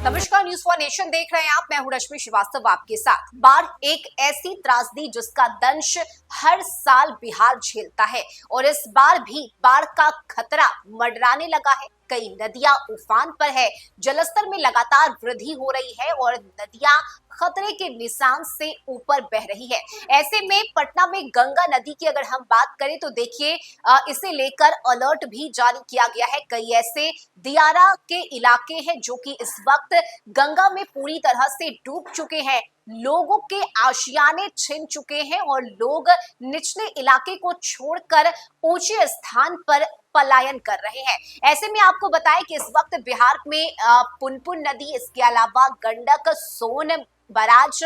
नमस्कार, news for nation देख रहे हैं आप। मैं हूं रश्मि श्रीवास्तव आपके साथ। बाढ़ एक ऐसी त्रासदी जिसका दंश हर साल बिहार झेलता है और इस बार भी बाढ़ का खतरा मंडराने लगा है। कई नदियां उफान पर है, जलस्तर में लगातार वृद्धि हो रही है और नदियां खतरे के निशान से ऊपर बह रही है। ऐसे में पटना में गंगा नदी की अगर हम बात करें तो देखिए इसे लेकर अलर्ट भी जारी किया गया है। कई ऐसे दियारा के इलाके हैं जो कि इस वक्त गंगा में पूरी तरह से डूब चुके हैं। लोगों के आशियाने छिन चुके हैं और लोग निचले इलाके को छोड़कर ऊंचे स्थान पर पलायन कर रहे हैं। ऐसे में आपको बताएं कि इस वक्त बिहार में पुनपुन नदी, इसके अलावा गंडक, सोन बराज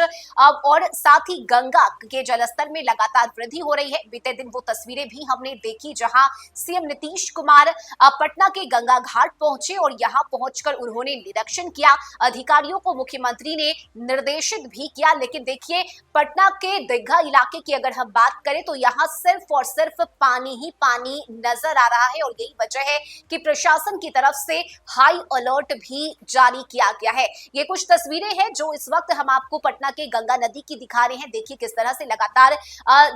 और साथ ही गंगा के जलस्तर में लगातार वृद्धि हो रही है। बीते दिन वो तस्वीरें भी हमने देखी जहां सीएम नीतीश कुमार पटना के गंगा घाट पहुंचे और यहां पहुंचकर उन्होंने निरीक्षण किया। अधिकारियों को मुख्यमंत्री ने निर्देशित भी किया। लेकिन देखिए, पटना के दीघा इलाके की अगर हम बात करें तो यहाँ सिर्फ और सिर्फ पानी ही पानी नजर आ रहा है और यही वजह है कि प्रशासन की तरफ से हाई अलर्ट भी जारी किया गया है। ये कुछ तस्वीरें हैं जो इस वक्त हम आपको पटना के गंगा नदी की दिखा रहे हैं। देखिए किस तरह से लगातार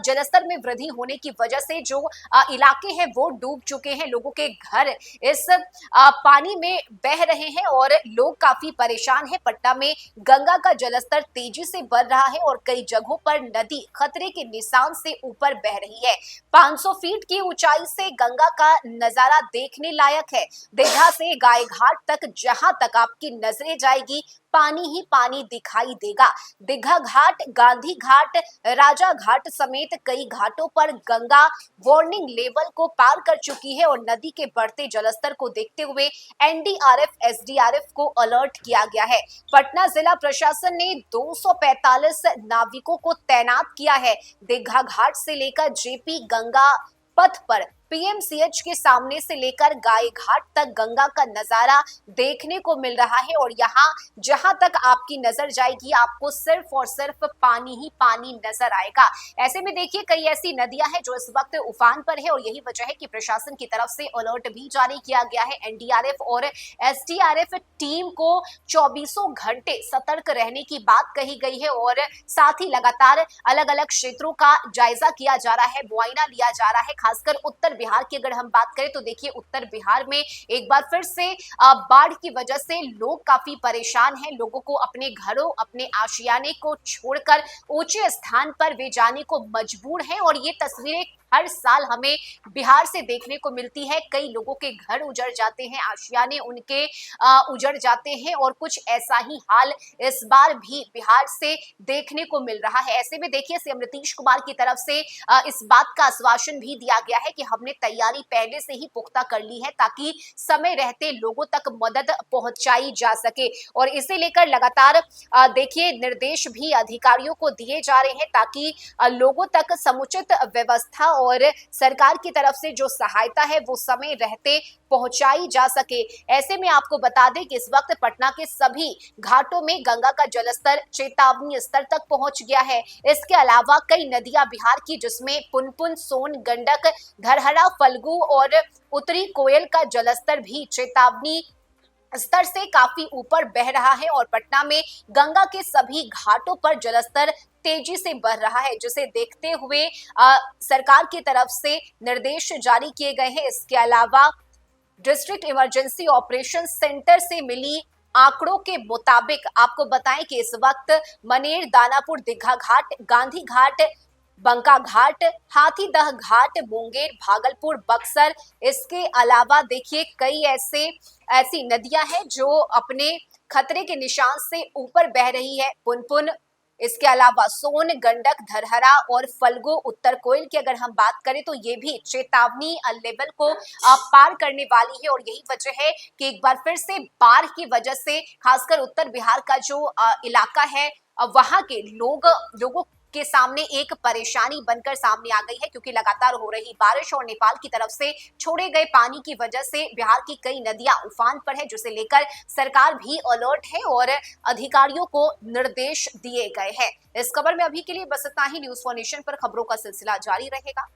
जलस्तर में वृद्धि होने की वजह से जो इलाके हैं वो डूब चुके हैं। लोगों के घर इस पानी में बह रहे हैं और लोग काफी परेशान हैं। पटना में गंगा का जलस्तर तेजी से बढ़ रहा है और कई जगहों पर नदी खतरे के निशान से ऊपर बह रही है। 500 फीट की ऊंचाई से गंगा का नजारा देखने लायक है। दीघा से गाय घाट तक जहां तक आपकी नजरें जाएगी पानी ही पानी दिखाई देगा। दीघा घाट, गांधी घाट, राजा घाट समेत कई घाटों पर गंगा वार्निंग लेवल को पार कर चुकी है और नदी के बढ़ते जलस्तर को देखते हुए एनडीआरएफ, एसडीआरएफ को अलर्ट किया गया है। पटना जिला प्रशासन ने 245 नाविकों को तैनात किया है। दीघा घाट से लेकर जेपी गंगा पथ पर पीएमसीएच के सामने से लेकर गाय घाट तक गंगा का नजारा देखने को मिल रहा है और यहाँ जहां तक आपकी नजर जाएगी आपको सिर्फ और सिर्फ पानी ही पानी नजर आएगा। ऐसे में देखिए कई ऐसी नदियां हैं जो इस वक्त उफान पर है और यही वजह है कि प्रशासन की तरफ से अलर्ट भी जारी किया गया है। एनडीआरएफ और एसडीआरएफ टीम को 24 घंटे सतर्क रहने की बात कही गई है और साथ ही लगातार अलग अलग क्षेत्रों का जायजा किया जा रहा है, मुआयना लिया जा रहा है। खासकर उत्तर बिहार की अगर हम बात करें तो देखिए उत्तर बिहार में एक बार फिर से बाढ़ की वजह से लोग काफी परेशान हैं। लोगों को अपने घरों, अपने आशियाने को छोड़कर ऊंचे स्थान पर वे जाने को मजबूर हैं और ये तस्वीरें हर साल हमें बिहार से देखने को मिलती है। कई लोगों के घर उजड़ जाते हैं, आशियाने उनके उजड़ जाते हैं और कुछ ऐसा ही हाल इस बार भी बिहार से देखने को मिल रहा है। ऐसे में देखिए सीएम नीतीश कुमार की तरफ से इस बात का आश्वासन भी दिया गया है कि हमने तैयारी पहले से ही पुख्ता कर ली है ताकि समय रहते लोगों तक मदद पहुंचाई जा सके और इसे लेकर लगातार देखिए निर्देश भी अधिकारियों को दिए जा रहे हैं ताकि लोगों तक समुचित व्यवस्था और सरकार की तरफ से जो सहायता है वो समय रहते पहुंचाई जा सके। ऐसे में आपको बता दें कि इस वक्त पटना के सभी घाटों में गंगा का जलस्तर चेतावनी स्तर तक पहुंच गया है। इसके अलावा कई नदियां बिहार की जिसमें पुनपुन, सोन, गंडक, धरहरा, फल्गु और उत्तरी कोयल का जलस्तर भी चेतावनी स्तर से काफी ऊपर बह रहा है और पटना में गंगा के सभी घाटों पर जलस्तर तेजी से बढ़ रहा है, जिसे देखते हुए सरकार की तरफ से निर्देश जारी किए गए हैं। इसके अलावा डिस्ट्रिक्ट इमरजेंसी ऑपरेशन सेंटर से मिली आंकड़ों के मुताबिक आपको बताएं कि इस वक्त मनेर, दानापुर, दीघा घाट, गांधी घाट, बंका घाट, हाथीदह घाट, मुंगेर, भागलपुर, बक्सर, इसके अलावा देखिए कई ऐसी नदियां हैं जो अपने खतरे के निशान से ऊपर बह रही है। पुनपुन, इसके अलावा सोन, गंडक, धरहरा और फल्गु, उत्तर कोयल की अगर हम बात करें तो ये भी चेतावनी लेवल को पार करने वाली है और यही वजह है कि एक बार फिर से बाढ़ की वजह से खासकर उत्तर बिहार का जो इलाका है वहां के लोगों के सामने एक परेशानी बनकर सामने आ गई है क्योंकि लगातार हो रही बारिश और नेपाल की तरफ से छोड़े गए पानी की वजह से बिहार की कई नदियां उफान पर है, जिसे लेकर सरकार भी अलर्ट है और अधिकारियों को निर्देश दिए गए हैं। इस खबर में अभी के लिए बस इतना ही। न्यूज फॉर नेशन पर खबरों का सिलसिला जारी रहेगा।